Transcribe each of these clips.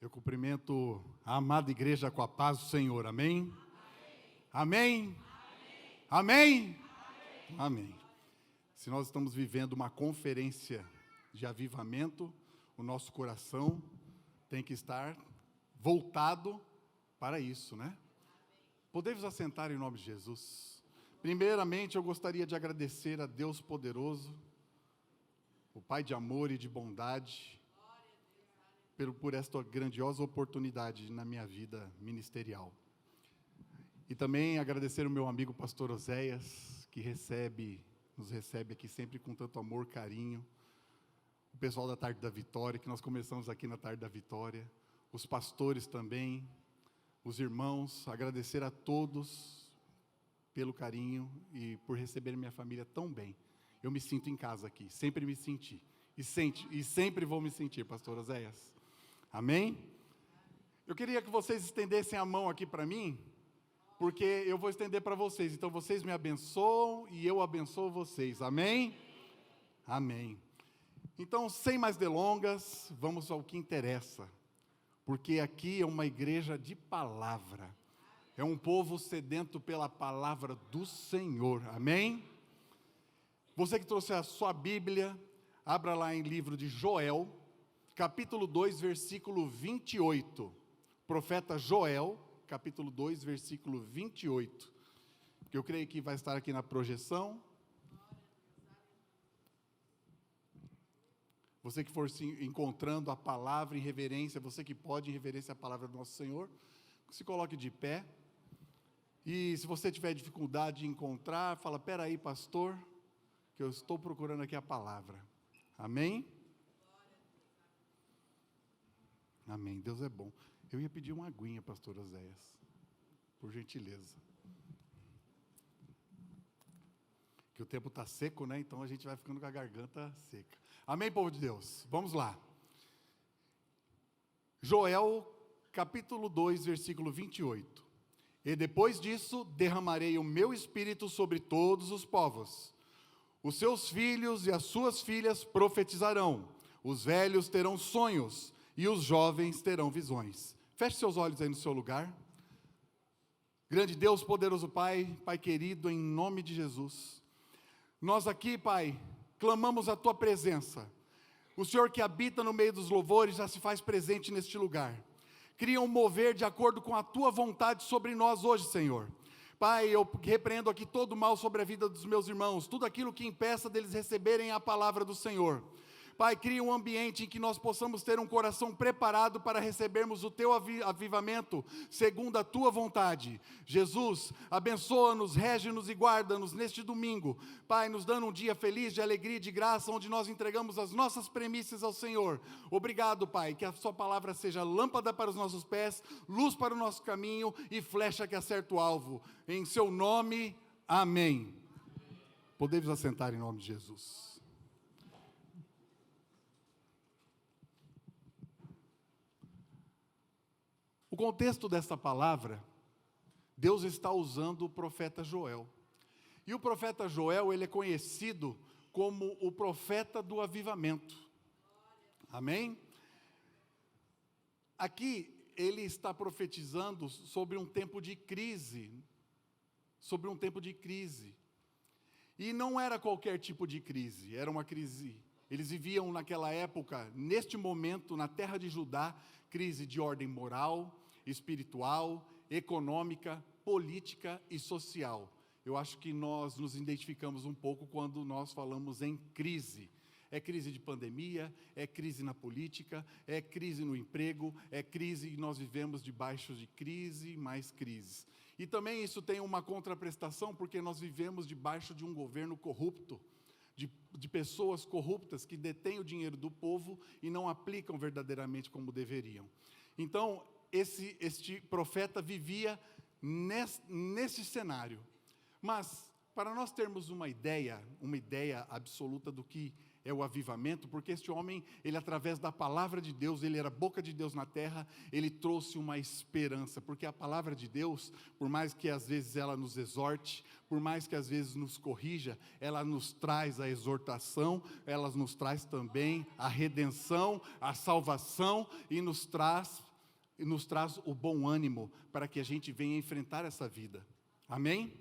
Eu cumprimento a amada igreja com a paz do Senhor, amém? Amém? Amém? Amém. Se nós estamos vivendo uma conferência de avivamento, o nosso coração tem que estar voltado para isso, né? Podemos assentar em nome de Jesus. Primeiramente, eu gostaria de agradecer a Deus poderoso, o Pai de amor e de bondade, por esta grandiosa oportunidade na minha vida ministerial. E também agradecer o meu amigo pastor Oséias, que nos recebe aqui sempre com tanto amor, carinho. O pessoal da Tarde da Vitória, que nós começamos aqui na Tarde da Vitória. Os pastores também, os irmãos, agradecer a todos pelo carinho e por receber minha família tão bem. Eu me sinto em casa aqui, sempre me senti. E sempre vou me sentir, pastor Oséias. Amém? Eu queria que vocês estendessem a mão aqui para mim, porque eu vou estender para vocês. Então, vocês me abençoam e eu abençoo vocês. Amém? Amém. Então, sem mais delongas, vamos ao que interessa. Porque aqui é uma igreja de palavra. É um povo sedento pela palavra do Senhor. Amém? Você que trouxe a sua Bíblia, abra lá em livro de Joel, capítulo 2, versículo 28. Profeta Joel, capítulo 2, versículo 28. Que eu creio que vai estar aqui na projeção. Você que for se encontrando a palavra em reverência, você que pode em reverência a palavra do nosso Senhor, se coloque de pé. E se você tiver dificuldade de encontrar, fala, peraí, pastor, que eu estou procurando aqui a palavra. Amém? Amém. Deus é bom. Eu ia pedir uma aguinha, pastor Oséias, por gentileza. Que o tempo está seco, né? Então a gente vai ficando com a garganta seca. Amém, povo de Deus? Vamos lá. Joel, capítulo 2, versículo 28. E depois disso, derramarei o meu espírito sobre todos os povos. Os seus filhos e as suas filhas profetizarão. Os velhos terão sonhos e os jovens terão visões. Feche seus olhos aí no seu lugar. Grande Deus, poderoso Pai, Pai querido, em nome de Jesus. Nós aqui, Pai, clamamos a Tua presença. O Senhor que habita no meio dos louvores já se faz presente neste lugar. Cria um mover de acordo com a Tua vontade sobre nós hoje, Senhor. Pai, eu repreendo aqui todo o mal sobre a vida dos meus irmãos, tudo aquilo que impeça deles receberem a palavra do Senhor. Pai, cria um ambiente em que nós possamos ter um coração preparado para recebermos o Teu avivamento, segundo a Tua vontade. Jesus, abençoa-nos, rege-nos e guarda-nos neste domingo. Pai, nos dando um dia feliz, de alegria e de graça, onde nós entregamos as nossas premissas ao Senhor. Obrigado, Pai, que a Sua palavra seja lâmpada para os nossos pés, luz para o nosso caminho e flecha que acerta o alvo. Em Seu nome, amém. Podemos assentar em nome de Jesus. O contexto dessa palavra, Deus está usando o profeta Joel. E o profeta Joel, ele é conhecido como o profeta do avivamento. Amém? Aqui, ele está profetizando sobre um tempo de crise. Sobre um tempo de crise. E não era qualquer tipo de crise, era uma crise. Eles viviam naquela época, neste momento, na terra de Judá, crise de ordem moral, espiritual, econômica, política e social. Eu acho que nós nos identificamos um pouco quando nós falamos em crise. É crise de pandemia, é crise na política, é crise no emprego, é crise, e nós vivemos debaixo de crise, mais crises. E também isso tem uma contraprestação, porque nós vivemos debaixo de um governo corrupto, de pessoas corruptas que detêm o dinheiro do povo e não aplicam verdadeiramente como deveriam. Então, este profeta vivia nesse cenário. Mas, para nós termos uma ideia absoluta do que é o avivamento, porque este homem, ele através da palavra de Deus, ele era a boca de Deus na terra, ele trouxe uma esperança, porque a palavra de Deus, por mais que às vezes ela nos exorte, por mais que às vezes nos corrija, ela nos traz a exortação, ela nos traz também a redenção, a salvação, e nos traz nos traz o bom ânimo para que a gente venha enfrentar essa vida. Amém?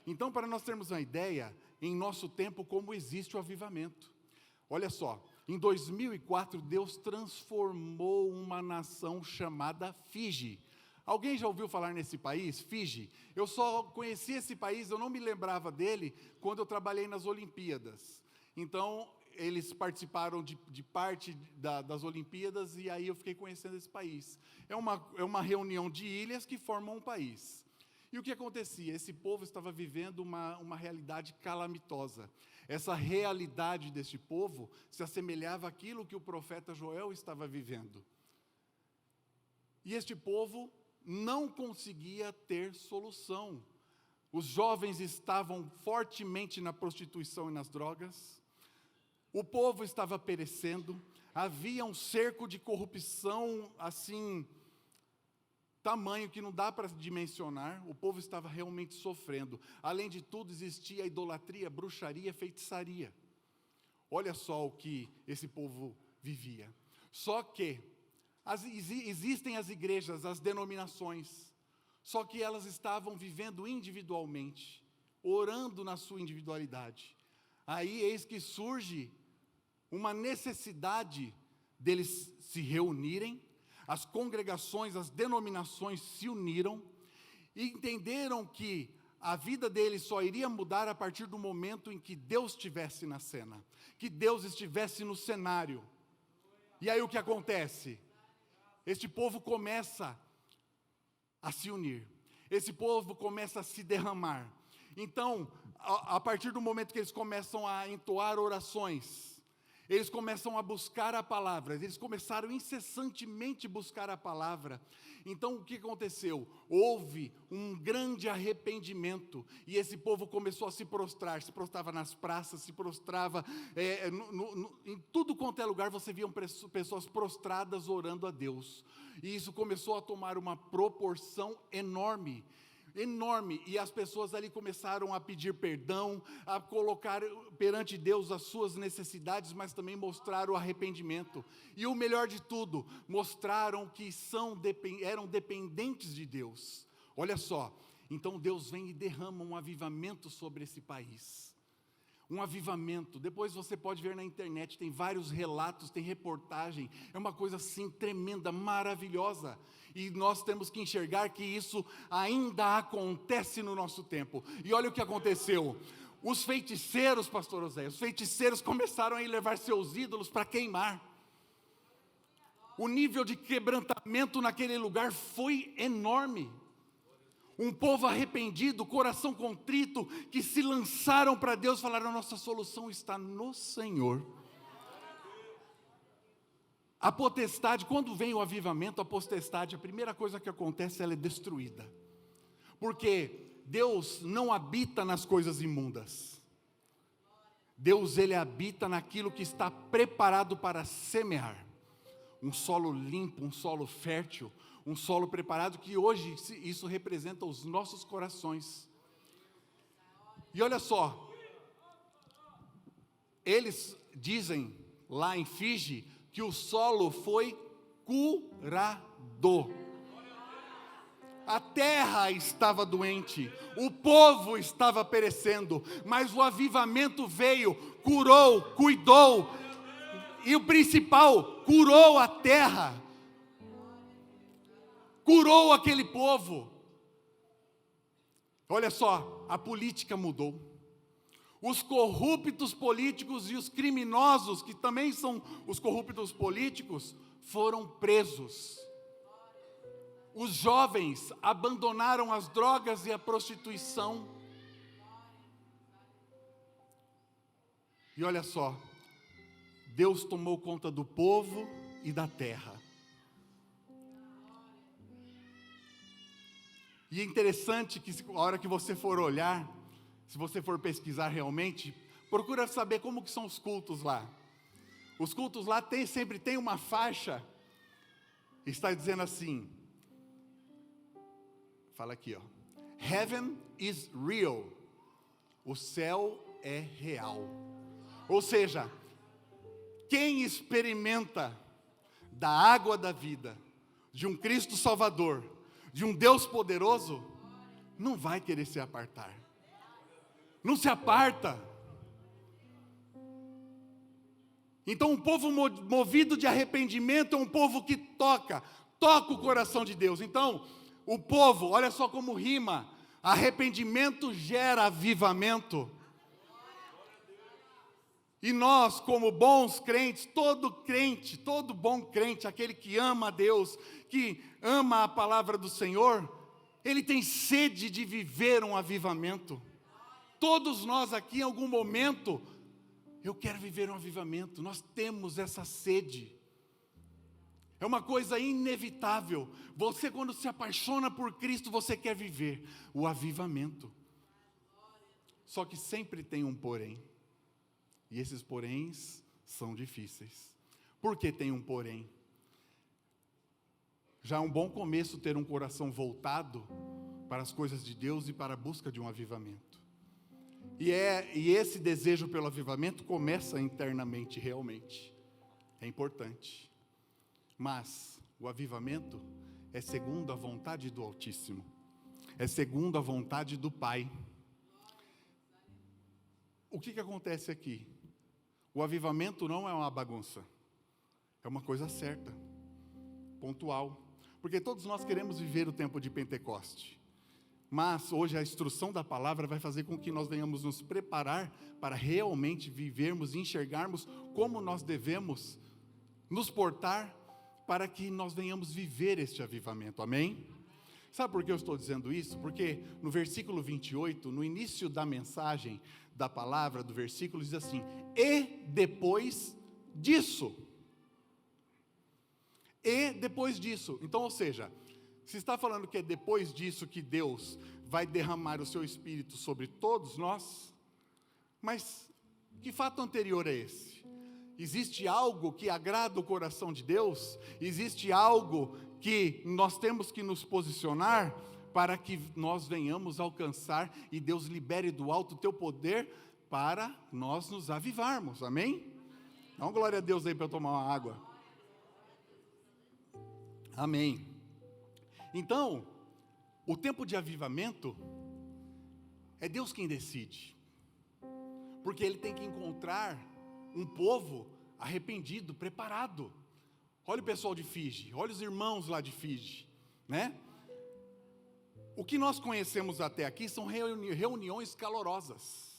Então, para nós termos uma ideia, em nosso tempo, como existe o avivamento. Olha só, em 2004, Deus transformou uma nação chamada Fiji. Alguém já ouviu falar nesse país, Fiji? Eu só conheci esse país, eu não me lembrava dele quando eu trabalhei nas Olimpíadas. Então, eles participaram de parte das Olimpíadas e aí eu fiquei conhecendo esse país. É uma reunião de ilhas que formam um país. E o que acontecia? Esse povo estava vivendo uma realidade calamitosa. Essa realidade deste povo se assemelhava àquilo que o profeta Joel estava vivendo. E este povo não conseguia ter solução. Os jovens estavam fortemente na prostituição e nas drogas. O povo estava perecendo. Havia um cerco de corrupção, assim, tamanho que não dá para dimensionar. O povo estava realmente sofrendo. Além de tudo, existia a idolatria, bruxaria, feitiçaria. Olha só o que esse povo vivia. Só que existem as igrejas, as denominações, só que elas estavam vivendo individualmente, orando na sua individualidade. Aí eis que surge uma necessidade deles se reunirem. As congregações, as denominações se uniram e entenderam que a vida deles só iria mudar a partir do momento em que Deus estivesse na cena, que Deus estivesse no cenário. E aí o que acontece? Este povo começa a se unir, esse povo começa a se derramar. Então, a partir do momento que eles começam a entoar orações, eles começam a buscar a palavra, eles começaram incessantemente a buscar a palavra. Então o que aconteceu? Houve um grande arrependimento, e esse povo começou a se prostrava nas praças, se prostrava, em tudo quanto é lugar você via pessoas prostradas orando a Deus, e isso começou a tomar uma proporção enorme, e as pessoas ali começaram a pedir perdão, a colocar perante Deus as suas necessidades, mas também mostraram o arrependimento, e o melhor de tudo, mostraram que eram dependentes de Deus. Olha só, então Deus vem e derrama um avivamento sobre esse país, um avivamento. Depois você pode ver na internet, tem vários relatos, tem reportagem, é uma coisa assim tremenda, maravilhosa, e nós temos que enxergar que isso ainda acontece no nosso tempo. E olha o que aconteceu, os feiticeiros, pastor Oséias, os feiticeiros começaram a levar seus ídolos para queimar. O nível de quebrantamento naquele lugar foi enorme. Um povo arrependido, coração contrito, que se lançaram para Deus, falaram: nossa solução está no Senhor. A potestade, quando vem o avivamento, a potestade, a primeira coisa que acontece, ela é destruída. Porque Deus não habita nas coisas imundas. Deus, Ele habita naquilo que está preparado para semear. Um solo limpo, um solo fértil, um solo preparado, que hoje isso representa os nossos corações. E olha só, eles dizem lá em Fiji que o solo foi curado. A terra estava doente, o povo estava perecendo, mas o avivamento veio, curou, cuidou, e o principal, curou a terra, curou aquele povo. Olha só, a política mudou. Os corruptos políticos e os criminosos, que também são os corruptos políticos, foram presos. Os jovens abandonaram as drogas e a prostituição. E olha só, Deus tomou conta do povo e da terra. E é interessante que a hora que você for olhar, se você for pesquisar realmente, procura saber como que são os cultos lá. Os cultos lá sempre tem uma faixa, está dizendo assim, fala aqui, ó, Heaven is real, o céu é real. Ou seja, quem experimenta da água da vida, de um Cristo Salvador, de um Deus poderoso, não vai querer se apartar. Não se aparta. Então, um povo movido de arrependimento é um povo que toca o coração de Deus. Então, o povo, olha só como rima: arrependimento gera avivamento. E nós, como bons crentes, todo bom crente, aquele que ama a Deus, que ama a palavra do Senhor, ele tem sede de viver um avivamento. Todos nós aqui, em algum momento, eu quero viver um avivamento. Nós temos essa sede. É uma coisa inevitável. Você, quando se apaixona por Cristo, você quer viver o avivamento. Só que sempre tem um porém. E esses poréns são difíceis. Por que tem um porém? Já é um bom começo ter um coração voltado para as coisas de Deus e para a busca de um avivamento. E esse desejo pelo avivamento começa internamente, realmente. É importante. Mas o avivamento é segundo a vontade do Altíssimo. É segundo a vontade do Pai. O que acontece aqui? O avivamento não é uma bagunça. É uma coisa certa, pontual. Porque todos nós queremos viver o tempo de Pentecoste. Mas hoje a instrução da palavra vai fazer com que nós venhamos nos preparar para realmente vivermos e enxergarmos como nós devemos nos portar para que nós venhamos viver este avivamento. Amém? Sabe por que eu estou dizendo isso? Porque no versículo 28, no início da mensagem, da palavra, do versículo, diz assim: e depois disso. E depois disso. Então, ou seja, se está falando que é depois disso que Deus vai derramar o seu Espírito sobre todos nós, mas que fato anterior é esse? Existe algo que agrada o coração de Deus? Existe algo que nós temos que nos posicionar para que nós venhamos alcançar e Deus libere do alto o teu poder para nós nos avivarmos, amém? Dá uma glória a Deus aí para eu tomar uma água. Amém. Então, o tempo de avivamento é Deus quem decide, porque Ele tem que encontrar um povo arrependido, preparado. Olha o pessoal de Fiji, olha os irmãos lá de Fiji, né? O que nós conhecemos até aqui são reuniões calorosas.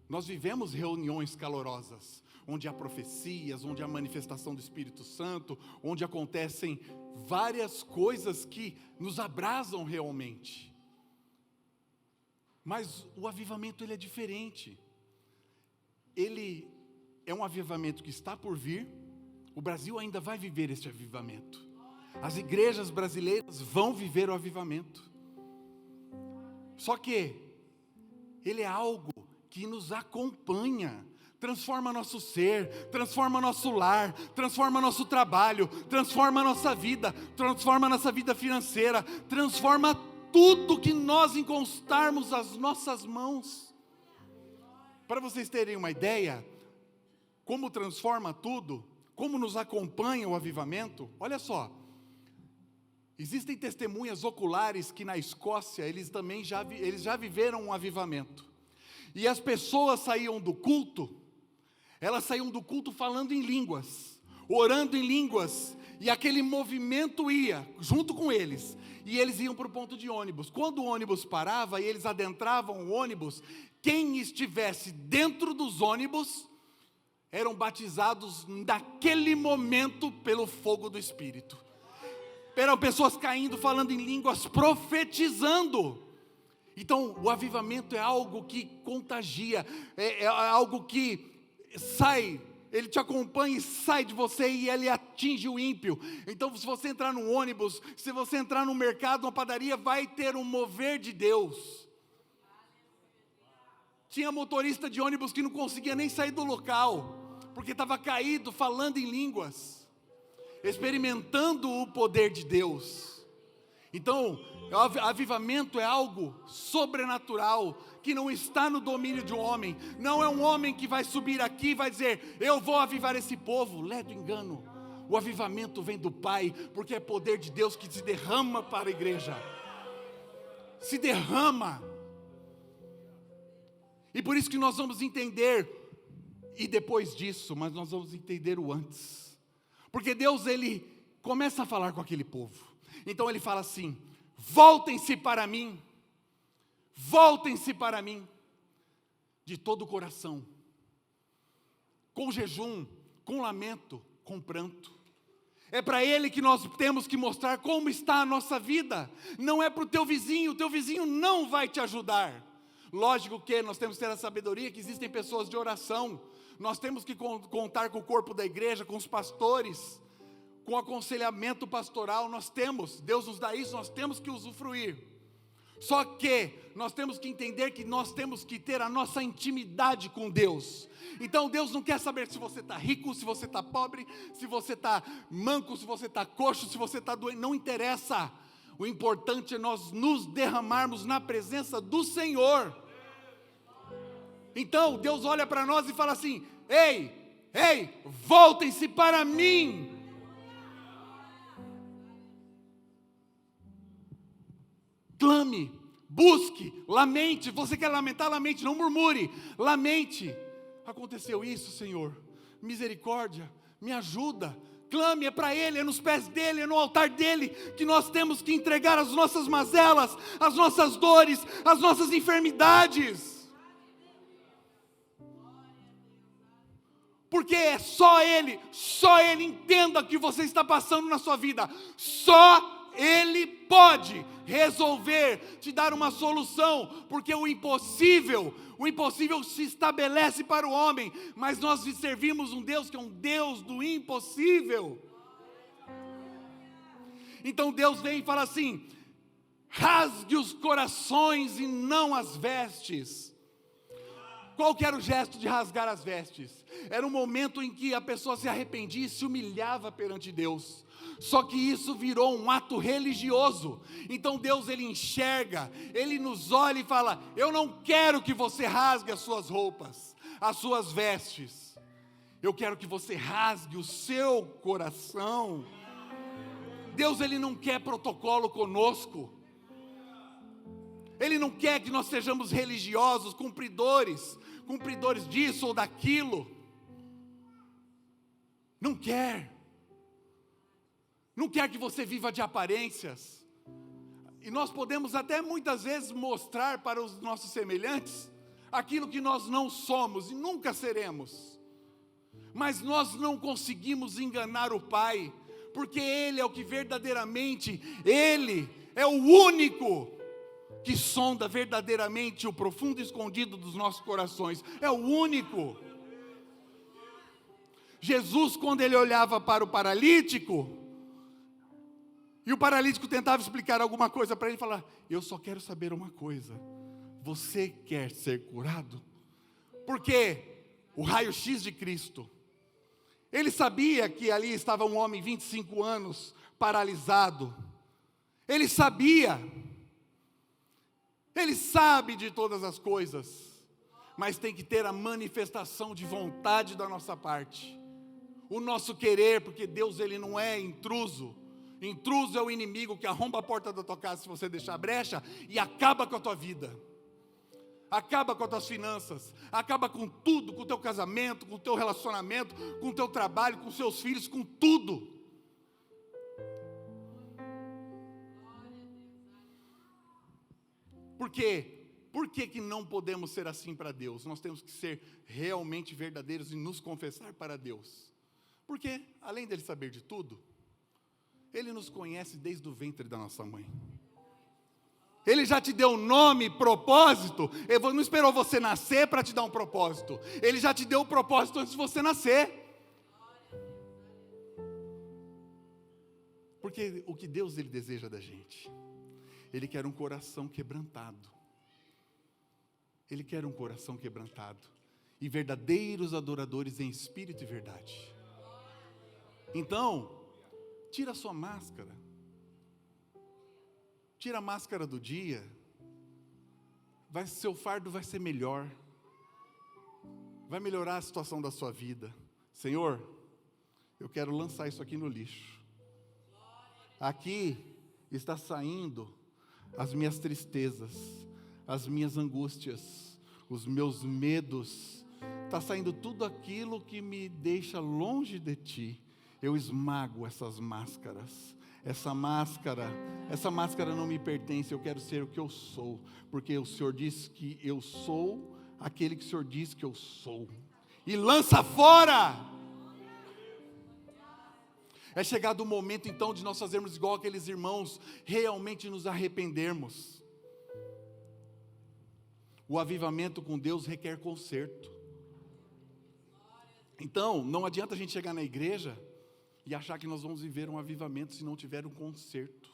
Nós vivemos reuniões calorosas, onde há profecias, onde há manifestação do Espírito Santo, onde acontecem várias coisas que nos abrasam realmente. Mas o avivamento, ele é diferente. Ele é um avivamento que está por vir. O Brasil ainda vai viver este avivamento. As igrejas brasileiras vão viver o avivamento. Só que ele é algo que nos acompanha, transforma nosso ser, transforma nosso lar, transforma nosso trabalho, transforma nossa vida financeira, transforma tudo que nós encostarmos as nossas mãos. Para vocês terem uma ideia, como transforma tudo, como nos acompanha o avivamento, olha só. Existem testemunhas oculares que na Escócia, eles já viveram um avivamento. E as pessoas saíam do culto, elas saíam do culto falando em línguas, orando em línguas, e aquele movimento ia junto com eles, e eles iam para o ponto de ônibus. Quando o ônibus parava e eles adentravam o ônibus, quem estivesse dentro dos ônibus, eram batizados naquele momento pelo fogo do Espírito. Eram pessoas caindo, falando em línguas, profetizando. Então, o avivamento é algo que contagia, é algo que sai, ele te acompanha e sai de você e ele atinge o ímpio. Então, se você entrar num ônibus, se você entrar num mercado, numa padaria, vai ter um mover de Deus. Tinha motorista de ônibus que não conseguia nem sair do local, porque estava caído, falando em línguas, experimentando o poder de Deus. Então, avivamento é algo sobrenatural, que não está no domínio de um homem. Não é um homem que vai subir aqui e vai dizer: eu vou avivar esse povo. Lé do engano. O avivamento vem do Pai, porque é poder de Deus que se derrama para a igreja. Se derrama. E por isso que nós vamos entender, e depois disso, mas nós vamos entender o antes. Porque Deus, Ele começa a falar com aquele povo. Então Ele fala assim: voltem-se para mim. Voltem-se para mim. De todo o coração. Com jejum, com lamento, com pranto. É para Ele que nós temos que mostrar como está a nossa vida. Não é para o teu vizinho não vai te ajudar. Lógico que nós temos que ter a sabedoria que existem pessoas de oração. Nós temos que contar com o corpo da igreja, com os pastores, com o aconselhamento pastoral. Deus nos dá isso, nós temos que usufruir. Só que nós temos que entender que nós temos que ter a nossa intimidade com Deus. Então Deus não quer saber se você está rico, se você está pobre, se você está manco, se você está coxo, se você está doente, não interessa. O importante é nós nos derramarmos na presença do Senhor. Então Deus olha para nós e fala assim: ei, voltem-se para mim. Clame, busque, lamente. Você quer lamentar? Lamente, não murmure, lamente. Aconteceu isso, Senhor, misericórdia, me ajuda. Clame, é para Ele, é nos pés dEle, é no altar dEle que nós temos que entregar as nossas mazelas, as nossas dores, as nossas enfermidades. Porque é só Ele entenda o que você está passando na sua vida. Só Ele pode resolver, te dar uma solução, porque o impossível se estabelece para o homem, mas nós servimos um Deus que é um Deus do impossível. Então Deus vem e fala assim: rasgue os corações e não as vestes. Qual que era o gesto de rasgar as vestes? Era um momento em que a pessoa se arrependia e se humilhava perante Deus. Só que isso virou um ato religioso. Então Deus, Ele enxerga, Ele nos olha e fala: eu não quero que você rasgue as suas roupas, as suas vestes. Eu quero que você rasgue o seu coração. Deus, Ele não quer protocolo conosco. Ele não quer que nós sejamos religiosos, cumpridores disso ou daquilo. Não quer que você viva de aparências. E nós podemos até muitas vezes mostrar para os nossos semelhantes aquilo que nós não somos e nunca seremos. Mas nós não conseguimos enganar o Pai, porque Ele é o que verdadeiramente, Ele é o único que sonda verdadeiramente o profundo escondido dos nossos corações. É o único. Jesus, quando Ele olhava para o paralítico, e o paralítico tentava explicar alguma coisa para ele, falar: eu só quero saber uma coisa, você quer ser curado? Porque o raio-x de Cristo, ele sabia que ali estava um homem, 25 anos, paralisado. Ele sabia, ele sabe de todas as coisas, mas tem que ter a manifestação de vontade da nossa parte, o nosso querer, porque Deus, Ele não é intruso. Intruso é o inimigo que arromba a porta da tua casa se você deixar a brecha e acaba com a tua vida, acaba com as tuas finanças, acaba com tudo, com o teu casamento, com o teu relacionamento, com o teu trabalho, com os seus filhos, com tudo. Por quê? Por que não podemos ser assim para Deus? Nós temos que ser realmente verdadeiros e nos confessar para Deus. Porque, além dele saber de tudo, Ele nos conhece desde o ventre da nossa mãe. Ele já te deu nome, propósito. Ele não esperou você nascer para te dar um propósito. Ele já te deu o propósito antes de você nascer. Porque o que Deus, Ele deseja da gente? Ele quer um coração quebrantado. Ele quer um coração quebrantado. E verdadeiros adoradores em espírito e verdade. Então, tira a sua máscara. Tira a máscara do dia. Seu fardo vai ser melhor. Vai melhorar a situação da sua vida. Senhor, eu quero lançar isso aqui no lixo. Aqui está saindo as minhas tristezas, as minhas angústias, os meus medos, está saindo tudo aquilo que me deixa longe de Ti. Eu esmago essas máscaras. Essa máscara não me pertence. Eu quero ser o que eu sou, porque o Senhor diz que eu sou aquele que o Senhor diz que eu sou. E lança fora. É chegado o momento então de nós fazermos igual aqueles irmãos, realmente nos arrependermos. O avivamento com Deus requer conserto. Então, não adianta a gente chegar na igreja e achar que nós vamos viver um avivamento se não tiver um conserto.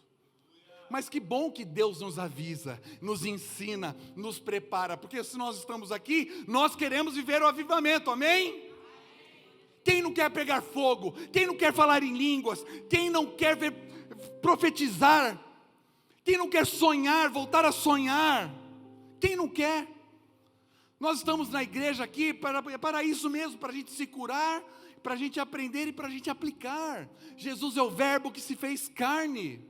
Mas que bom que Deus nos avisa, nos ensina, nos prepara, porque se nós estamos aqui, nós queremos viver o avivamento, amém? Quem não quer pegar fogo? Quem não quer falar em línguas? Quem não quer profetizar? Quem não quer sonhar, voltar a sonhar? Quem não quer? Nós estamos na igreja aqui para isso mesmo, para a gente se curar, para a gente aprender e para a gente aplicar. Jesus é o verbo que se fez carne.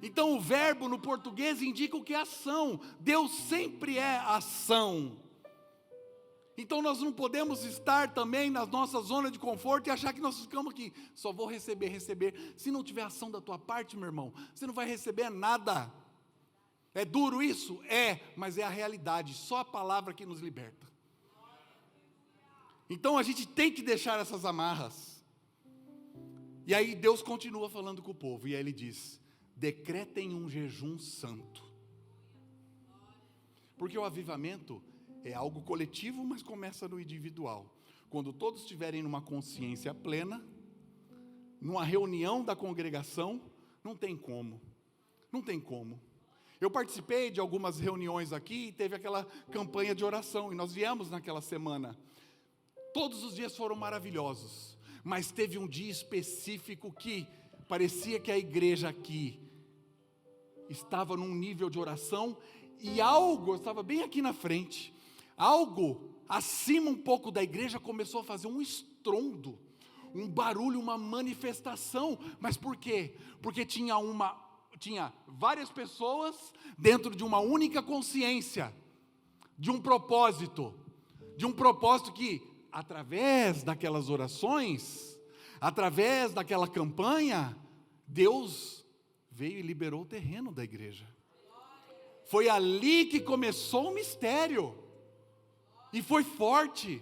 Então o verbo no português indica o que é ação. Deus sempre é ação. Então nós não podemos estar também na nossa zona de conforto e achar que nós ficamos aqui, só vou receber. Se não tiver ação da tua parte, meu irmão, você não vai receber nada. É duro isso? É, mas é a realidade, só a palavra que nos liberta. Então a gente tem que deixar essas amarras. E aí Deus continua falando com o povo, e aí Ele diz: decretem um jejum santo. Porque o avivamento é algo coletivo, mas começa no individual. Quando todos estiverem numa consciência plena, numa reunião da congregação, não tem como. Eu participei de algumas reuniões aqui, e teve aquela campanha de oração, e nós viemos naquela semana. Todos os dias foram maravilhosos, mas teve um dia específico que parecia que a igreja aqui estava num nível de oração, e algo, eu estava bem aqui na frente, algo acima um pouco da igreja começou a fazer um estrondo, um barulho, uma manifestação. Mas por quê? Porque tinha várias pessoas dentro de uma única consciência, de um propósito que, através daquelas orações, através daquela campanha, Deus veio e liberou o terreno da igreja. Foi ali que começou o mistério, e foi forte.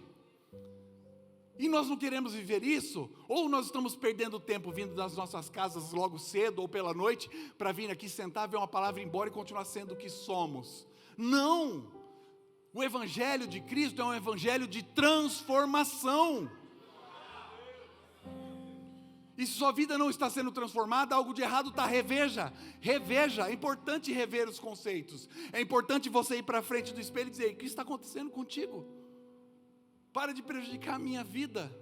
E nós não queremos viver isso? Ou nós estamos perdendo tempo vindo das nossas casas logo cedo ou pela noite para vir aqui sentar, ver uma palavra e ir embora e continuar sendo o que somos? Não! O Evangelho de Cristo é um Evangelho de transformação. E se sua vida não está sendo transformada, algo de errado está. Reveja, é importante rever os conceitos. É importante você ir para frente do espelho e dizer: o que está acontecendo contigo? Para de prejudicar a minha vida.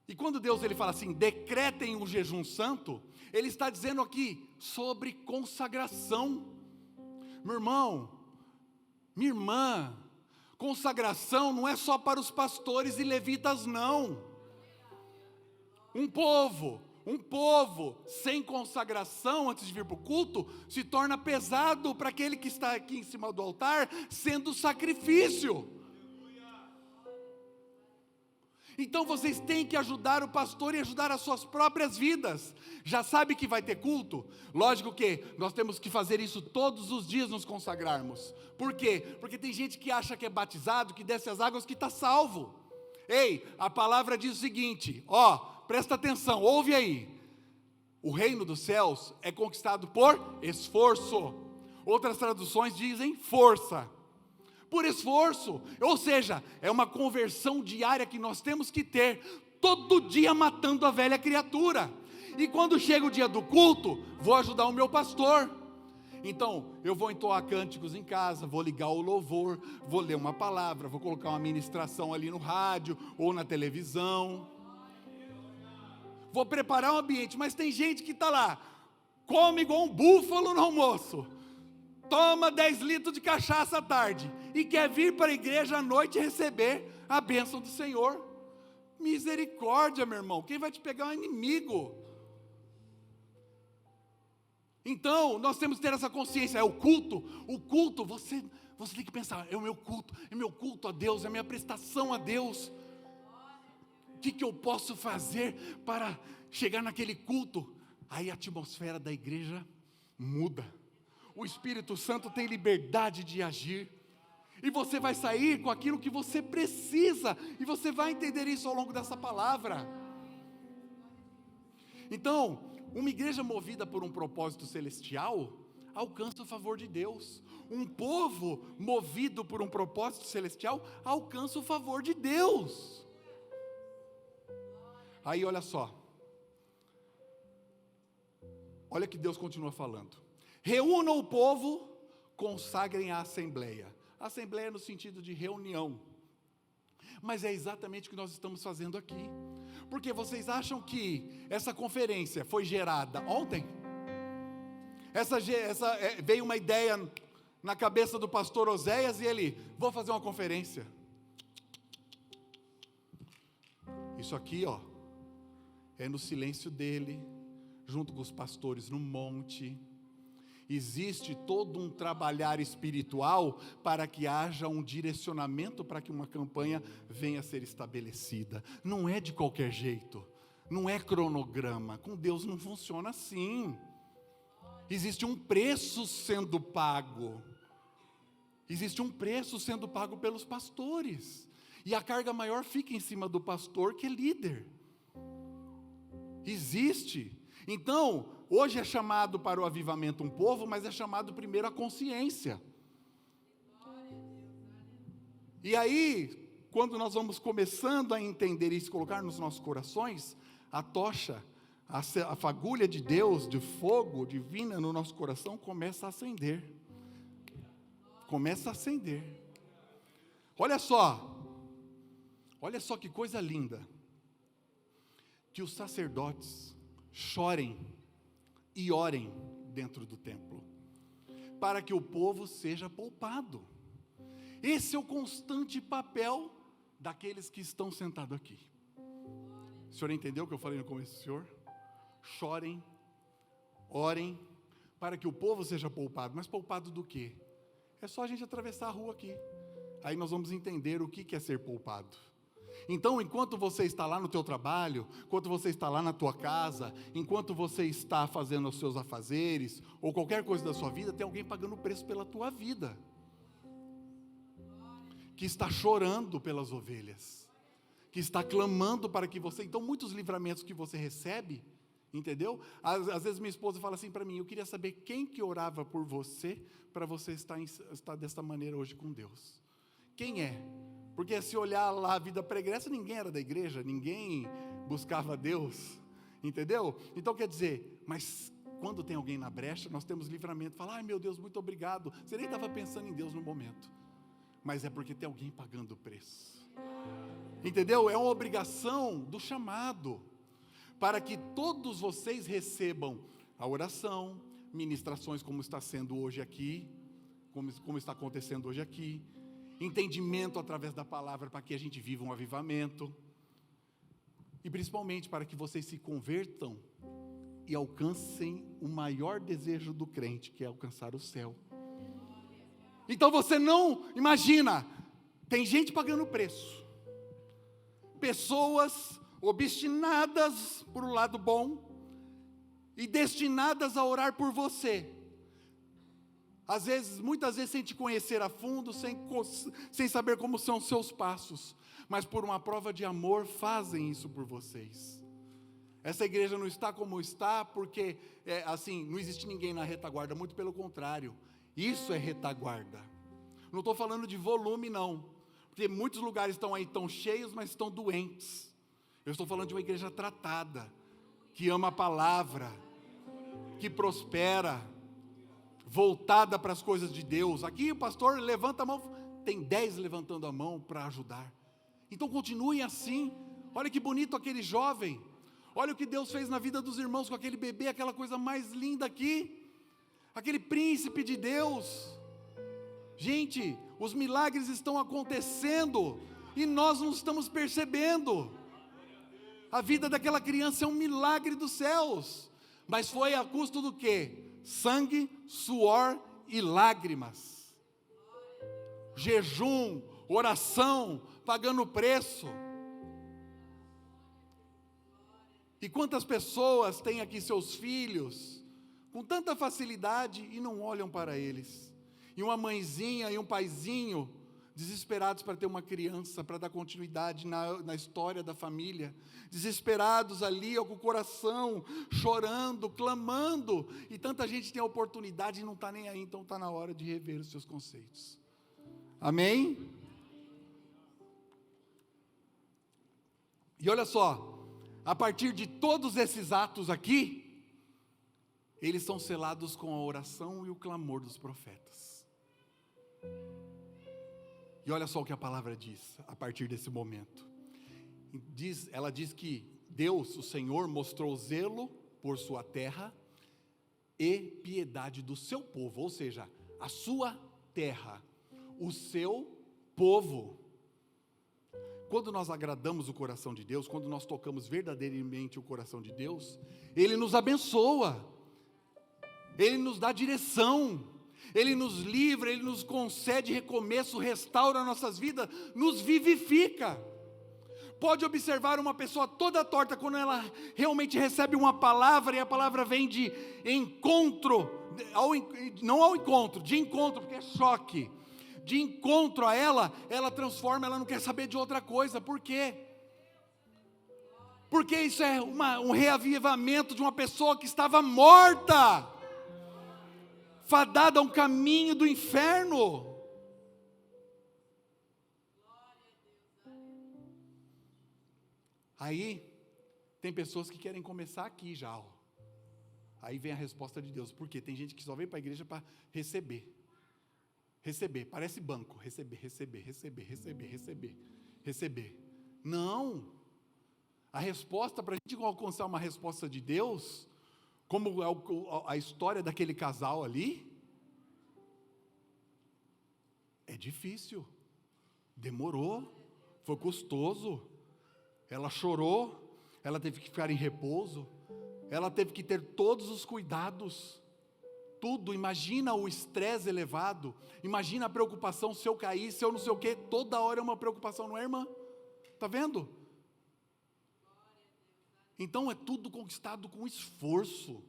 E quando Deus ele fala assim, decretem um jejum santo, Ele está dizendo aqui sobre consagração. Meu irmão, minha irmã, consagração não é só para os pastores e levitas, não. Um povo sem consagração antes de vir para o culto, se torna pesado para aquele que está aqui em cima do altar, sendo sacrifício. Então vocês têm que ajudar o pastor e ajudar as suas próprias vidas. Já sabe que vai ter culto? Lógico que nós temos que fazer isso todos os dias, nos consagrarmos. Por quê? Porque tem gente que acha que é batizado, que desce as águas, que está salvo. Ei, a palavra diz o seguinte, presta atenção, ouve aí. O reino dos céus é conquistado por esforço. Outras traduções dizem força. Por esforço, ou seja, é uma conversão diária que nós temos que ter, todo dia matando a velha criatura. E quando chega o dia do culto, vou ajudar o meu pastor. Então, eu vou entoar cânticos em casa, vou ligar o louvor, vou ler uma palavra, vou colocar uma ministração ali no rádio ou na televisão. Vou preparar um ambiente, mas tem gente que está lá, come igual um búfalo no almoço, toma 10 litros de cachaça à tarde, e quer vir para a igreja à noite receber a bênção do Senhor. Misericórdia, meu irmão, quem vai te pegar é um inimigo. Então, nós temos que ter essa consciência, o culto, você tem que pensar, é o meu culto a Deus, é a minha prestação a Deus. O que eu posso fazer para chegar naquele culto? Aí a atmosfera da igreja muda, o Espírito Santo tem liberdade de agir, e você vai sair com aquilo que você precisa, e você vai entender isso ao longo dessa palavra. Então, uma igreja movida por um propósito celestial alcança o favor de Deus. Um povo movido por um propósito celestial alcança o favor de Deus. Aí olha só. Olha que Deus continua falando. Reúnam o povo, consagrem a assembleia. Assembleia no sentido de reunião. Mas é exatamente o que nós estamos fazendo aqui. Porque vocês acham que essa conferência foi gerada ontem? Veio uma ideia na cabeça do pastor Oséias e ele, vou fazer uma conferência. Isso aqui, ó, é no silêncio dele, junto com os pastores no monte. Existe todo um trabalhar espiritual para que haja um direcionamento para que uma campanha venha a ser estabelecida. Não é de qualquer jeito, não é cronograma. Com Deus não funciona assim. Existe um preço sendo pago. Existe um preço sendo pago pelos pastores. E a carga maior fica em cima do pastor, que é líder. Existe. Então, hoje é chamado para o avivamento um povo, mas é chamado primeiro a consciência. E aí, quando nós vamos começando a entender isso, colocar nos nossos corações, a tocha, a fagulha de Deus, de fogo divina no nosso coração, começa a acender. Começa a acender. Olha só que coisa linda. Que os sacerdotes chorem e orem dentro do templo, para que o povo seja poupado. Esse é o constante papel daqueles que estão sentados aqui. O senhor entendeu o que eu falei no começo, senhor? Chorem, orem, para que o povo seja poupado. Mas poupado do quê? É só a gente atravessar a rua aqui. Aí nós vamos entender o que é ser poupado. Então, enquanto você está lá no teu trabalho, enquanto você está lá na tua casa, enquanto você está fazendo os seus afazeres, ou qualquer coisa da sua vida, tem alguém pagando o preço pela tua vida, que está chorando pelas ovelhas, que está clamando para que você, então muitos livramentos que você recebe, entendeu? Às vezes minha esposa fala assim para mim, eu queria saber quem que orava por você, para você estar desta maneira hoje com Deus. Quem é? Porque se olhar lá a vida pregressa, ninguém era da igreja, ninguém buscava Deus, entendeu? Então quer dizer, mas quando tem alguém na brecha, nós temos livramento, fala, ai meu Deus, muito obrigado, você nem estava pensando em Deus no momento, mas é porque tem alguém pagando o preço, entendeu? É uma obrigação do chamado, para que todos vocês recebam a oração, ministrações como está sendo hoje aqui, como está acontecendo hoje aqui, entendimento através da palavra para que a gente viva um avivamento, e principalmente para que vocês se convertam e alcancem o maior desejo do crente, que é alcançar o céu. Então você não imagina, tem gente pagando preço, pessoas obstinadas por um lado bom e destinadas a orar por você. Às vezes, muitas vezes sem te conhecer a fundo, sem saber como são os seus passos, mas por uma prova de amor fazem isso por vocês. Essa igreja não está como está porque, não existe ninguém na retaguarda, muito pelo contrário, isso é retaguarda. Não estou falando de volume não, porque muitos lugares estão aí tão cheios, mas estão doentes. Eu estou falando de uma igreja tratada, que ama a palavra, que prospera, voltada para as coisas de Deus. Aqui o pastor levanta a mão, tem 10 levantando a mão para ajudar. Então continue assim. Olha que bonito aquele jovem, olha o que Deus fez na vida dos irmãos com aquele bebê, aquela coisa mais linda aqui, aquele príncipe de Deus. Gente, os milagres estão acontecendo e nós não estamos percebendo. A vida daquela criança é um milagre dos céus. Mas foi a custo do quê? Sangue, suor e lágrimas. Jejum, oração, pagando preço. E quantas pessoas têm aqui seus filhos com tanta facilidade e não olham para eles. E uma mãezinha e um paizinho desesperados para ter uma criança, para dar continuidade na história da família, desesperados ali, com o coração chorando, clamando, e tanta gente tem a oportunidade e não está nem aí, então está na hora de rever os seus conceitos. Amém? E olha só, a partir de todos esses atos aqui, eles são selados com a oração e o clamor dos profetas. E olha só o que a palavra diz, a partir desse momento. Ela diz que Deus, o Senhor, mostrou zelo por sua terra e piedade do seu povo, ou seja, a sua terra, o seu povo. Quando nós agradamos o coração de Deus, quando nós tocamos verdadeiramente o coração de Deus, Ele nos abençoa, Ele nos dá direção, Ele nos livra, Ele nos concede recomeço, restaura nossas vidas, nos vivifica. Pode observar uma pessoa toda torta, quando ela realmente recebe uma palavra, e a palavra vem de encontro, de encontro, porque é choque, de encontro a ela, ela transforma, ela não quer saber de outra coisa. Por quê? Porque isso é um reavivamento de uma pessoa que estava morta, fadada a um caminho do inferno. Aí, tem pessoas que querem começar aqui já, ó. Aí vem a resposta de Deus. Por quê? Tem gente que só vem para a igreja para receber. Receber, parece banco. Receber. Não. A resposta, para a gente alcançar uma resposta de Deus, como a história daquele casal ali, é difícil, demorou, foi custoso, ela chorou, ela teve que ficar em repouso, ela teve que ter todos os cuidados, tudo. Imagina o estresse elevado, imagina a preocupação, se eu cair, se eu não sei o quê, toda hora é uma preocupação, não é, irmã? Está vendo? Então é tudo conquistado com esforço.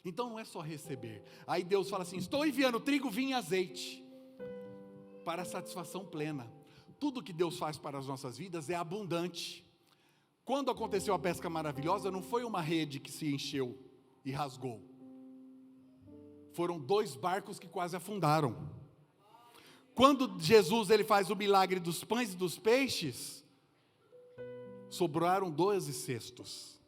Então não é só receber. Aí Deus fala assim: estou enviando trigo, vinho e azeite para a satisfação plena. Tudo que Deus faz para as nossas vidas é abundante. Quando aconteceu a pesca maravilhosa, não foi uma rede que se encheu e rasgou. Foram 2 barcos que quase afundaram. Quando Jesus ele faz o milagre dos pães e dos peixes, sobraram 12 cestos.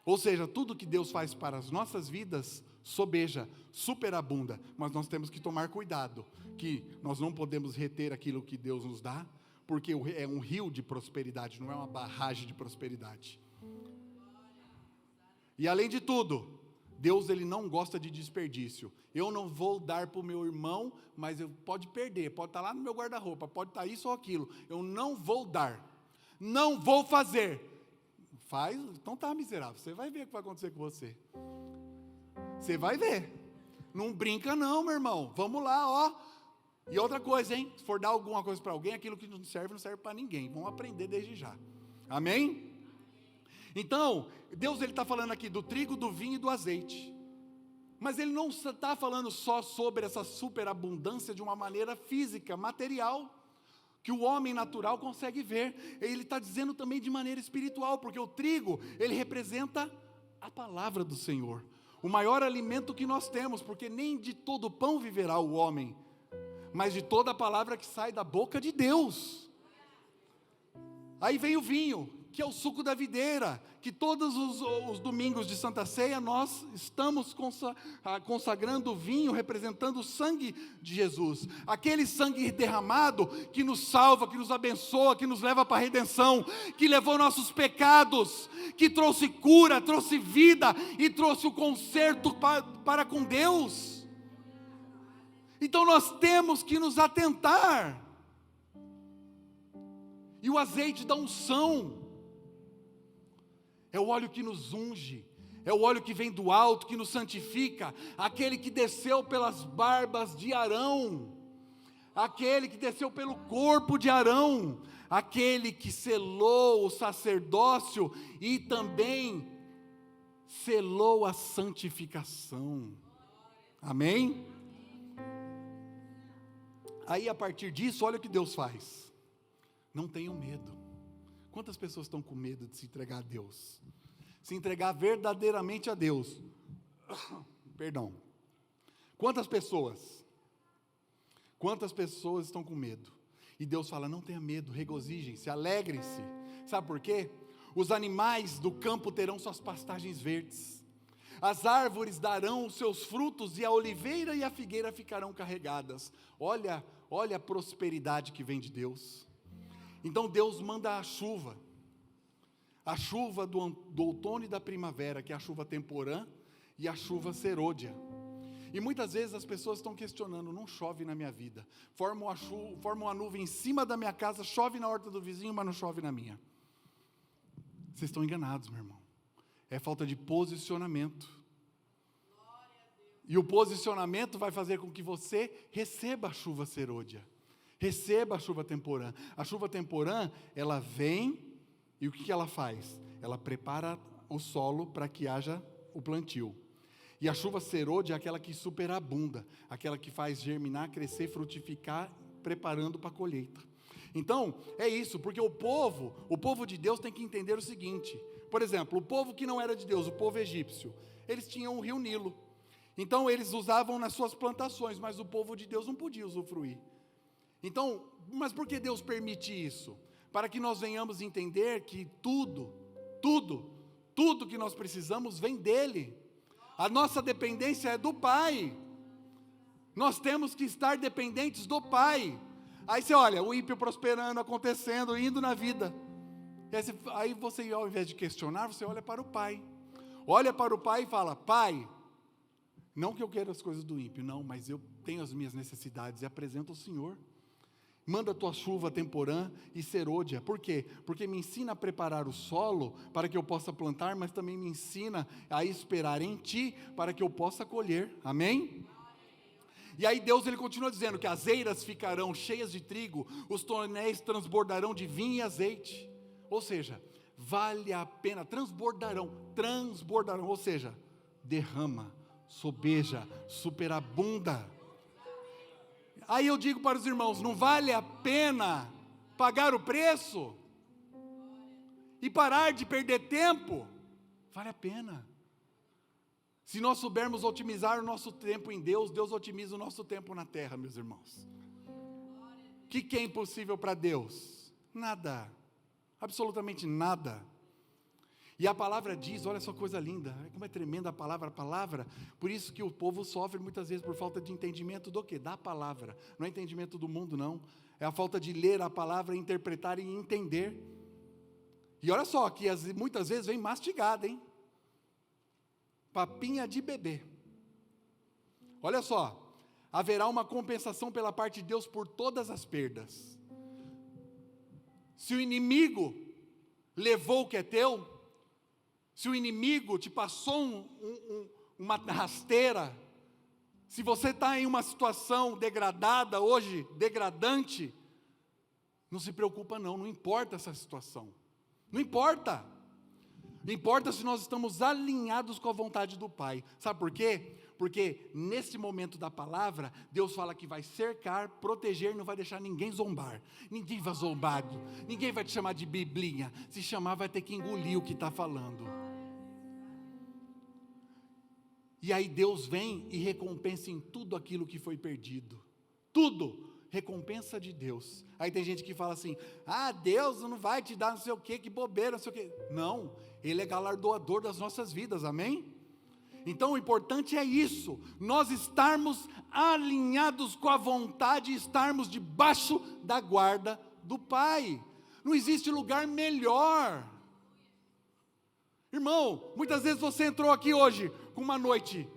Ou seja, tudo que Deus faz para as nossas vidas sobeja, superabunda, mas nós temos que tomar cuidado, que nós não podemos reter aquilo que Deus nos dá, porque é um rio de prosperidade, não é uma barragem de prosperidade. E além de tudo, Deus ele não gosta de desperdício. Eu não vou dar para o meu irmão, mas pode perder, pode estar lá no meu guarda-roupa, pode estar isso ou aquilo, eu não vou dar, não vou fazer. Faz, então tá, miserável, você vai ver o que vai acontecer com você. Você vai ver. Não brinca não, meu irmão. Vamos lá, ó. E outra coisa, hein? Se for dar alguma coisa para alguém, aquilo que não serve para ninguém. Vamos aprender desde já. Amém? Então, Deus ele está falando aqui do trigo, do vinho e do azeite. Mas Ele não está falando só sobre essa superabundância de uma maneira física, material, que o homem natural consegue ver. Ele está dizendo também de maneira espiritual, porque o trigo, ele representa a palavra do Senhor. O maior alimento que nós temos, porque nem de todo pão viverá o homem, mas de toda a palavra que sai da boca de Deus. Aí vem o vinho, que é o suco da videira, que todos os domingos de Santa Ceia nós estamos consagrando o vinho, representando o sangue de Jesus, aquele sangue derramado que nos salva, que nos abençoa, que nos leva para a redenção, que levou nossos pecados, que trouxe cura, trouxe vida e trouxe o conserto para com Deus. Então nós temos que nos atentar. E o azeite da unção, é o óleo que nos unge, é o óleo que vem do alto, que nos santifica, aquele que desceu pelas barbas de Arão, aquele que desceu pelo corpo de Arão, aquele que selou o sacerdócio e também selou a santificação. Amém? Aí a partir disso, olha o que Deus faz. Não tenham medo. Quantas pessoas estão com medo de se entregar a Deus? Se entregar verdadeiramente a Deus. Perdão. Quantas pessoas? Quantas pessoas estão com medo? E Deus fala, não tenha medo, regozijem-se, alegrem-se. Sabe por quê? Os animais do campo terão suas pastagens verdes. As árvores darão os seus frutos, e a oliveira e a figueira ficarão carregadas. Olha a prosperidade que vem de Deus. Então Deus manda a chuva do outono e da primavera, que é a chuva temporã e a chuva serôdia. E muitas vezes as pessoas estão questionando, não chove na minha vida, forma uma nuvem em cima da minha casa, chove na horta do vizinho, mas não chove na minha. Vocês estão enganados, meu irmão. É falta de posicionamento. E o posicionamento vai fazer com que você receba a chuva serôdia, receba a chuva temporã. A chuva temporã, ela vem, e o que ela faz? Ela prepara o solo para que haja o plantio. E a chuva serôdia é aquela que superabunda, aquela que faz germinar, crescer, frutificar, preparando para a colheita. Então, é isso, porque o povo de Deus tem que entender o seguinte. Por exemplo, o povo que não era de Deus, o povo egípcio, eles tinham o rio Nilo. Então, eles usavam nas suas plantações, mas o povo de Deus não podia usufruir. Então, mas por que Deus permite isso? Para que nós venhamos entender que tudo que nós precisamos vem dEle. A nossa dependência é do Pai. Nós temos que estar dependentes do Pai. Aí você olha, o ímpio prosperando, acontecendo, indo na vida. Aí você, ao invés de questionar, você olha para o Pai. Olha para o Pai e fala, Pai, não que eu queira as coisas do ímpio, não, mas eu tenho as minhas necessidades e apresento ao Senhor. Manda a tua chuva temporã e serôdia. Por quê? Porque me ensina a preparar o solo para que eu possa plantar, mas também me ensina a esperar em Ti para que eu possa colher. Amém? E aí Deus ele continua dizendo que as eiras ficarão cheias de trigo, os tonéis transbordarão de vinho e azeite. Ou seja, vale a pena, transbordarão, ou seja, derrama, sobeja, superabunda. Aí eu digo para os irmãos, não vale a pena pagar o preço? E parar de perder tempo? Vale a pena. Se nós soubermos otimizar o nosso tempo em Deus, Deus otimiza o nosso tempo na terra, meus irmãos. O que é impossível para Deus? Nada, absolutamente nada. E a palavra diz, olha só coisa linda, como é tremenda a palavra, por isso que o povo sofre muitas vezes por falta de entendimento do quê? Da palavra, não é entendimento do mundo não, é a falta de ler a palavra, interpretar e entender. E olha só, que muitas vezes vem mastigada, hein? Papinha de bebê. Olha só, haverá uma compensação pela parte de Deus por todas as perdas. Se o inimigo levou o que é teu, se o inimigo te passou uma rasteira, se você está em uma situação degradada hoje, degradante, não se preocupa não importa essa situação, não importa se nós estamos alinhados com a vontade do Pai. Sabe por quê? Porque nesse momento da palavra, Deus fala que vai cercar, proteger, não vai deixar ninguém zombar. Ninguém vai zombar, ninguém vai te chamar de biblinha. Se chamar, vai ter que engolir o que está falando. E aí Deus vem e recompensa em tudo aquilo que foi perdido. Tudo, recompensa de Deus. Aí tem gente que fala assim, Deus não vai te dar não sei o que, que bobeira, não sei o que. Não, Ele é galardoador das nossas vidas, amém? Então o importante é isso, nós estarmos alinhados com a vontade, estarmos debaixo da guarda do Pai. Não existe lugar melhor. Irmão, muitas vezes você entrou aqui hoje com uma noite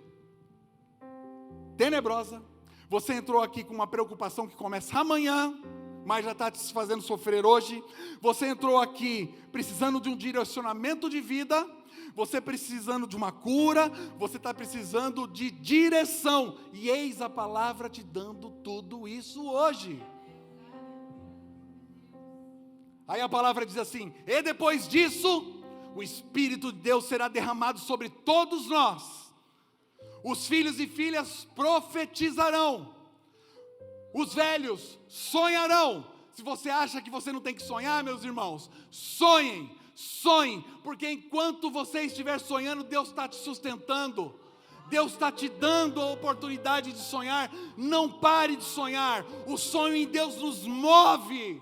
tenebrosa, você entrou aqui com uma preocupação que começa amanhã, mas já está te fazendo sofrer hoje. Você entrou aqui precisando de um direcionamento de vida, você precisando de uma cura, você está precisando de direção, e eis a palavra te dando tudo isso hoje. Aí a palavra diz assim: e depois disso, o Espírito de Deus será derramado sobre todos nós, os filhos e filhas profetizarão, os velhos sonharão. Se você acha que você não tem que sonhar, meus irmãos, sonhem, porque enquanto você estiver sonhando, Deus está te sustentando, Deus está te dando a oportunidade de sonhar. Não pare de sonhar, o sonho em Deus nos move.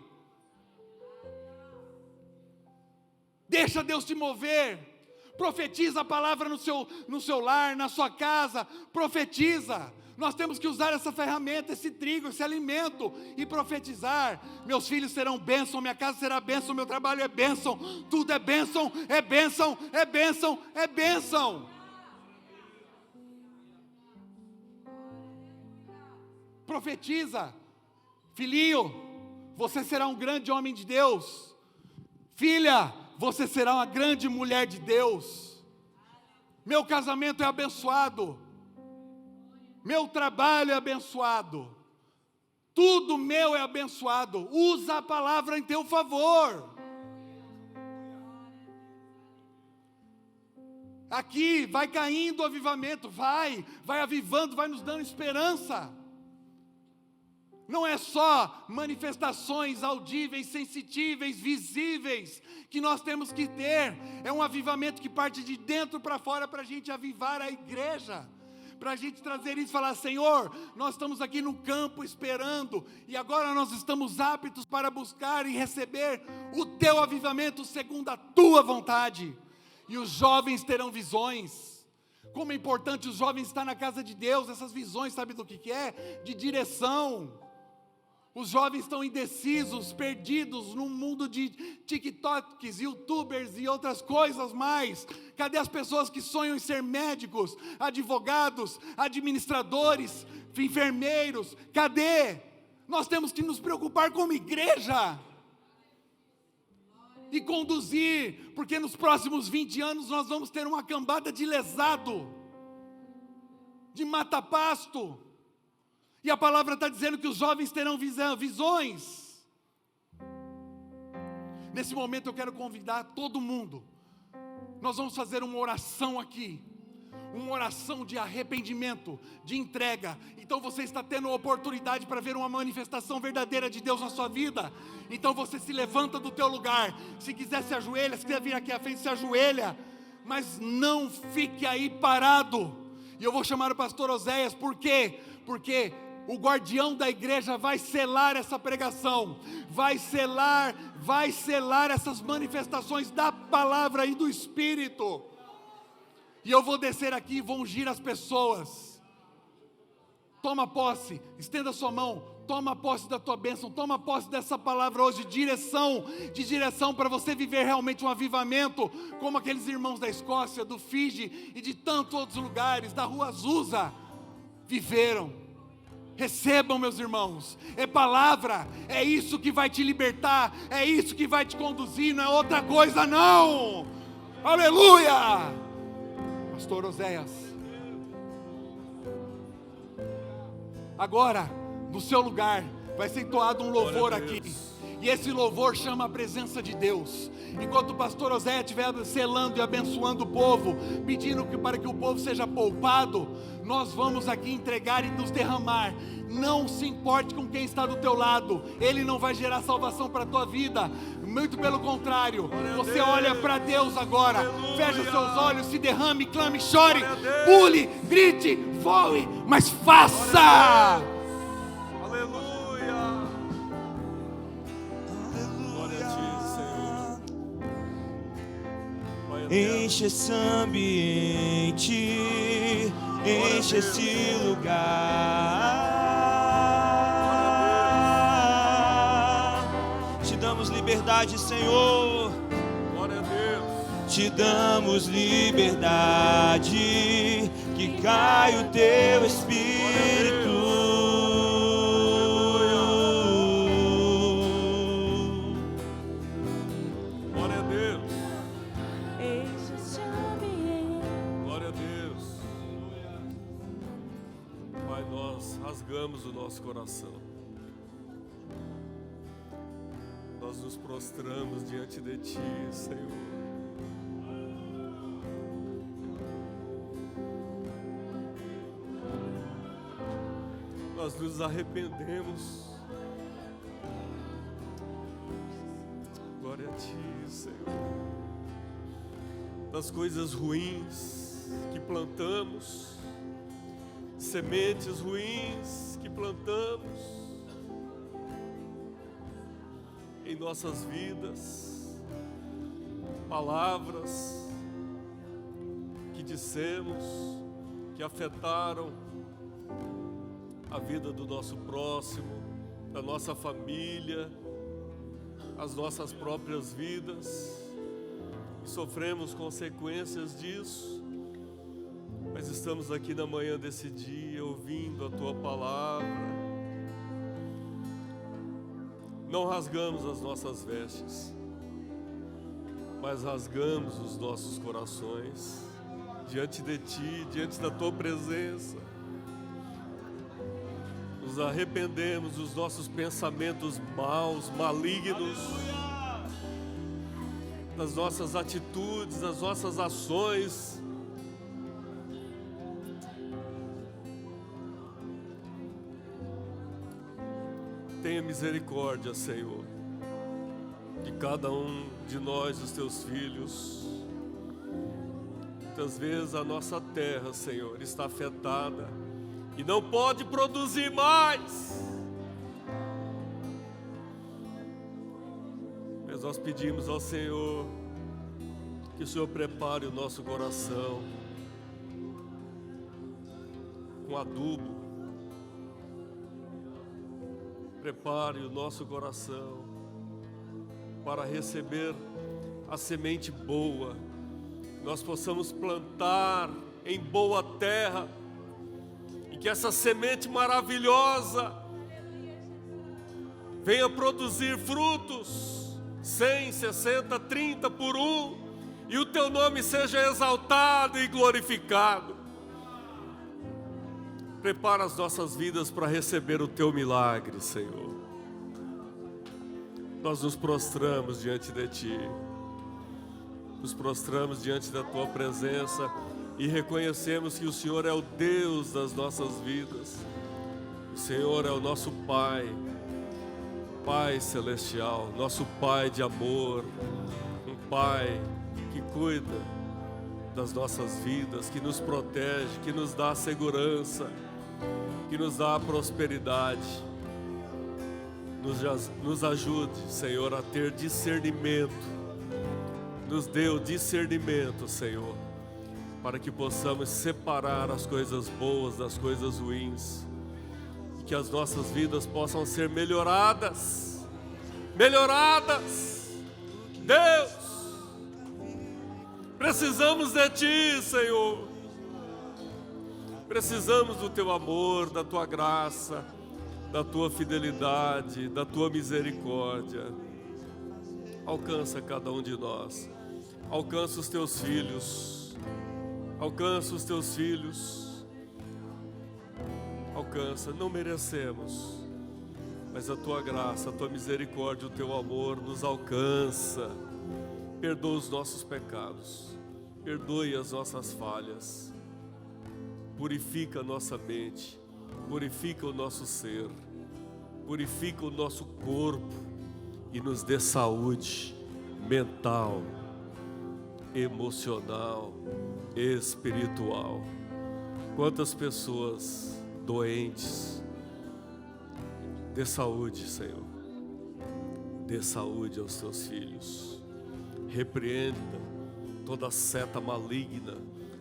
Deixa Deus te mover. Profetiza a palavra no seu lar, na sua casa, profetiza. Nós temos que usar essa ferramenta, esse trigo, esse alimento, e profetizar. Meus filhos serão bênção, minha casa será bênção, meu trabalho é bênção, tudo é bênção, é bênção, é bênção, é bênção. Profetiza. Filhinho, você será um grande homem de Deus. Filha, você será uma grande mulher de Deus. Meu casamento é abençoado. Meu trabalho é abençoado. Tudo meu é abençoado. Usa a palavra em teu favor. Aqui vai caindo o avivamento, vai avivando, vai nos dando esperança. Não é só manifestações audíveis, sensitíveis, visíveis que nós temos que ter. É um avivamento que parte de dentro para fora, para a gente avivar a igreja, para a gente trazer isso e falar: Senhor, nós estamos aqui no campo esperando, e agora nós estamos aptos para buscar e receber o teu avivamento segundo a tua vontade. E os jovens terão visões. Como é importante os jovens estar na casa de Deus. Essas visões, sabe do que é? De direção. Os jovens estão indecisos, perdidos num mundo de TikToks, YouTubers e outras coisas mais. Cadê as pessoas que sonham em ser médicos, advogados, administradores, enfermeiros? Cadê? Nós temos que nos preocupar como igreja e conduzir, porque nos próximos 20 anos nós vamos ter uma cambada de lesado, de mata-pasto. E a palavra está dizendo que os jovens terão visões. Nesse momento eu quero convidar todo mundo. Nós vamos fazer uma oração aqui. Uma oração de arrependimento, de entrega. Então você está tendo a oportunidade para ver uma manifestação verdadeira de Deus na sua vida. Então você se levanta do teu lugar. Se quiser se ajoelha, se quiser vir aqui à frente, se ajoelha. Mas não fique aí parado. E eu vou chamar o pastor Oséias. Por quê? Porque o guardião da igreja vai selar essa pregação, vai selar essas manifestações da palavra e do Espírito. E eu vou descer aqui e vou ungir as pessoas. Toma posse, estenda sua mão, toma posse da tua bênção, toma posse dessa palavra hoje, de direção para você viver realmente um avivamento, como aqueles irmãos da Escócia, do Fiji e de tantos outros lugares, da Rua Azusa, viveram. Recebam, meus irmãos, é palavra, é isso que vai te libertar, é isso que vai te conduzir, não é outra coisa não. Aleluia! Pastor Oséias. Agora, no seu lugar, vai ser entoado um louvor aqui. E esse louvor chama a presença de Deus. Enquanto o pastor Oséias estiver selando e abençoando o povo, pedindo para que o povo seja poupado, nós vamos aqui entregar e nos derramar. Não se importe com quem está do teu lado, ele não vai gerar salvação para a tua vida. Muito pelo contrário, você olha para Deus agora. Aleluia. Fecha seus olhos, se derrame, clame, chore, pule, grite, voe, mas faça. Enche esse ambiente, enche esse lugar. Te damos liberdade, Senhor. Glória a Deus. Te damos liberdade, que cai o teu Espírito. Deus. Glória a Deus. Pai, nós rasgamos o nosso coração. Nós nos prostramos diante de Ti, Senhor. Nós nos arrependemos. Glória a Ti, Senhor. Das coisas ruins que plantamos, sementes ruins que plantamos em nossas vidas, palavras que dissemos que afetaram a vida do nosso próximo, da nossa família, as nossas próprias vidas, e sofremos consequências disso, mas estamos aqui na manhã desse dia, ouvindo a Tua palavra. Não rasgamos as nossas vestes, mas rasgamos os nossos corações, diante de Ti, diante da Tua presença. Nos arrependemos dos nossos pensamentos maus, malignos, das nossas atitudes, das nossas ações. Tenha misericórdia, Senhor, de cada um de nós, os Teus filhos. Muitas vezes a nossa terra, Senhor, está afetada e não pode produzir mais. Mas nós pedimos ao Senhor que o Senhor prepare o nosso coração com adubo. Prepare o nosso coração para receber a semente boa. Nós possamos plantar em boa terra, que essa semente maravilhosa venha produzir frutos 100, 60, 30 por um, e o Teu nome seja exaltado e glorificado. Prepara as nossas vidas para receber o Teu milagre, Senhor. Nós nos prostramos diante de Ti, nos prostramos diante da Tua presença e reconhecemos que o Senhor é o Deus das nossas vidas. O Senhor é o nosso Pai, Pai celestial, nosso Pai de amor, um Pai que cuida das nossas vidas, que nos protege, que nos dá segurança, que nos dá prosperidade. Nos ajude, Senhor, a ter discernimento. Nos dê o discernimento, Senhor, para que possamos separar as coisas boas das coisas ruins, e que as nossas vidas possam ser melhoradas. Deus, precisamos de Ti, Senhor. Precisamos do Teu amor, da Tua graça, da Tua fidelidade, da Tua misericórdia. Alcança cada um de nós. Alcança os Teus filhos. Alcança os Teus filhos. Alcança, não merecemos, mas a Tua graça, a Tua misericórdia, o Teu amor nos alcança. Perdoa os nossos pecados, perdoe as nossas falhas, purifica a nossa mente, purifica o nosso ser, purifica o nosso corpo e nos dê saúde mental, emocional, espiritual. Quantas pessoas doentes, dê saúde, Senhor, dê saúde aos Teus filhos. Repreenda toda seta maligna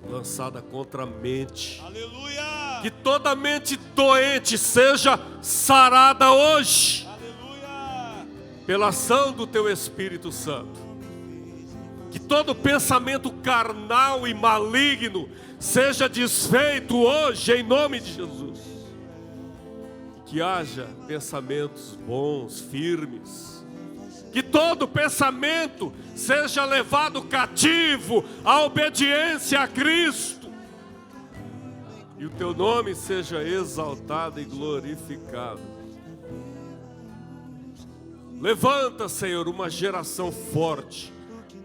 lançada contra a mente. Aleluia! Que toda mente doente seja sarada hoje. Aleluia! Pela ação do Teu Espírito Santo. Que todo pensamento carnal e maligno seja desfeito hoje em nome de Jesus. Que haja pensamentos bons, firmes. que todo pensamento seja levado cativo à obediência a Cristo, e o teu nome seja exaltado e glorificado. Levanta, Senhor, uma geração forte,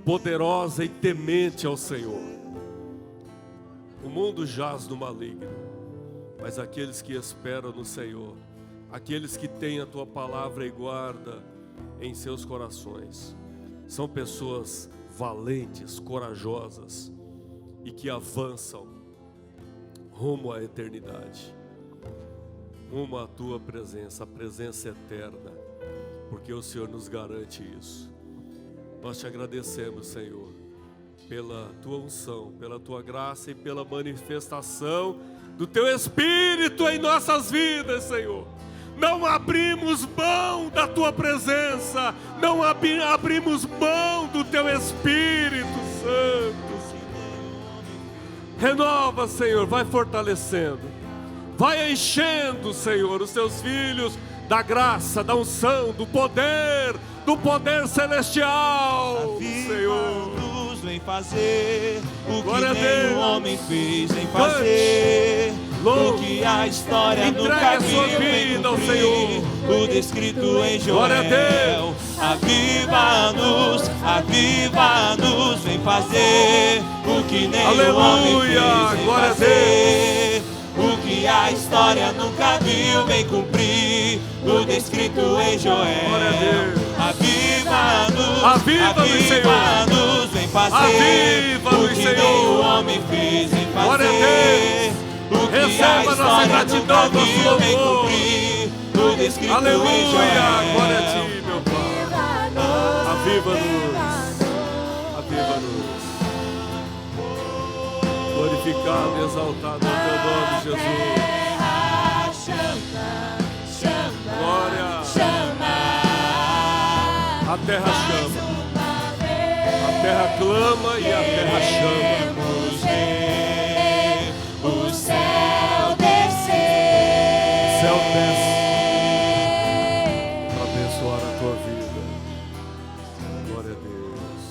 poderosa e temente ao Senhor. O mundo jaz no maligno, mas aqueles que esperam no Senhor, aqueles que têm a tua palavra e guarda em seus corações, são pessoas valentes, corajosas e que avançam rumo à eternidade, rumo à tua presença, a presença eterna, porque o Senhor nos garante isso. Nós te agradecemos, Senhor, pela tua unção, pela tua graça e pela manifestação do teu Espírito em nossas vidas, Senhor. Não abrimos mão da tua presença, não abrimos mão do teu Espírito Santo. Renova, Senhor, vai fortalecendo, vai enchendo, Senhor, os teus filhos da graça, da unção, do poder celestial, Senhor. Vem fazer o Glória a que nem Deus. o homem fez, vem fazer o que a história nunca Entregue a sua viu, vem vida ao cumprir Senhor. o descrito em Glória a Joel. Aviva-nos, vem fazer o que nem o homem Aleluia, fez, vem glória a fazer o que a história nunca viu, vem cumprir o descrito em Joel. Glória a Deus. Aviva-nos, Aviva-nos, Senhor. aviva-nos, vem fazer Aviva-nos, o que Senhor. nem o homem fez, vem fazer Glória a Deus. o que Receba a nossa história gratidão, nunca nosso viu, vem louvor. cumprir o descrito em Aleluia, Joel. glória a ti, meu Pai. Aviva-nos, aviva-nos. Glorificado e exaltado é o teu nome, Jesus. Glória. A terra chama, a terra clama e a terra chama. O céu descer, O céu desce para abençoar a tua vida. Glória a Deus.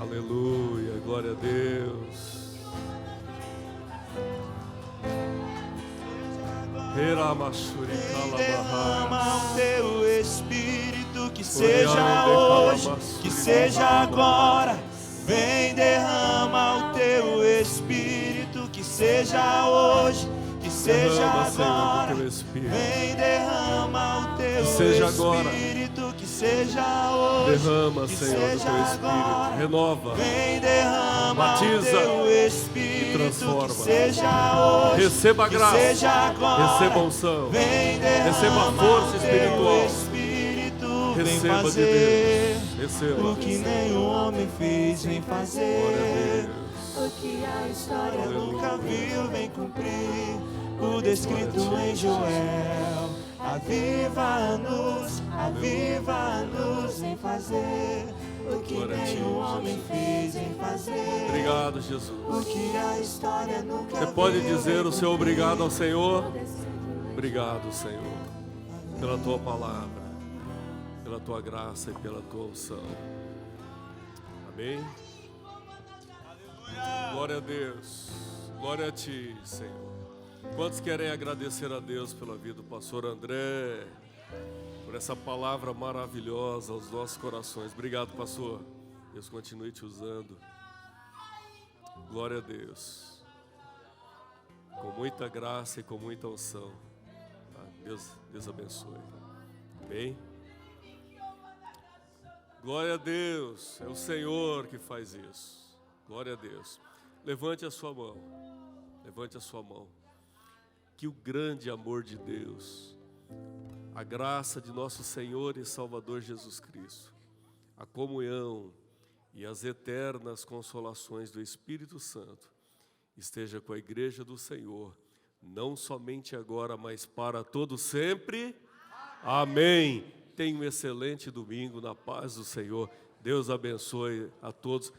Aleluia, glória a Deus. derrama o teu Espírito, que seja hoje, que seja agora. Vem, derrama o teu Espírito, que seja hoje, que seja agora. Vem, derrama o teu Espírito, que seja hoje, Derrama, que Senhor, do seja teu Espírito. agora. Renova, Vem, derrama batiza o teu Espírito, transforma. que seja hoje, receba a que graça, seja agora. receba a unção, Vem, derrama receba a força o teu espiritual. Espírito, vem receba de fazer Deus, receba. o que nem o homem fez, vem Glória a fazer Deus. o que a história Aleluia. nunca viu, vem cumprir o descrito Glória a ti, em Joel. Aviva-nos, vem fazer o que Glória a ti, nem o homem Jesus. fez, vem fazer Obrigado, o Jesus. que a história nunca Você pode viu, dizer vem o seu cumprir. obrigado ao Senhor? Obrigado, Senhor, pela tua palavra, pela tua graça e pela tua unção. Amém? Glória a Deus, glória a ti, Senhor. Quantos querem agradecer a Deus pela vida do pastor André, por essa palavra maravilhosa aos nossos corações? Obrigado, pastor. Deus continue te usando. Glória a Deus. Com muita graça e com muita unção. Tá? Deus abençoe. Amém? Glória a Deus. É o Senhor que faz isso. Glória a Deus. Levante a sua mão. Levante a sua mão. Que o grande amor de Deus, a graça de nosso Senhor e Salvador Jesus Cristo, a comunhão e as eternas consolações do Espírito Santo esteja com a igreja do Senhor, não somente agora, mas para todo sempre. Amém. Tenha um excelente domingo na paz do Senhor. Deus abençoe a todos.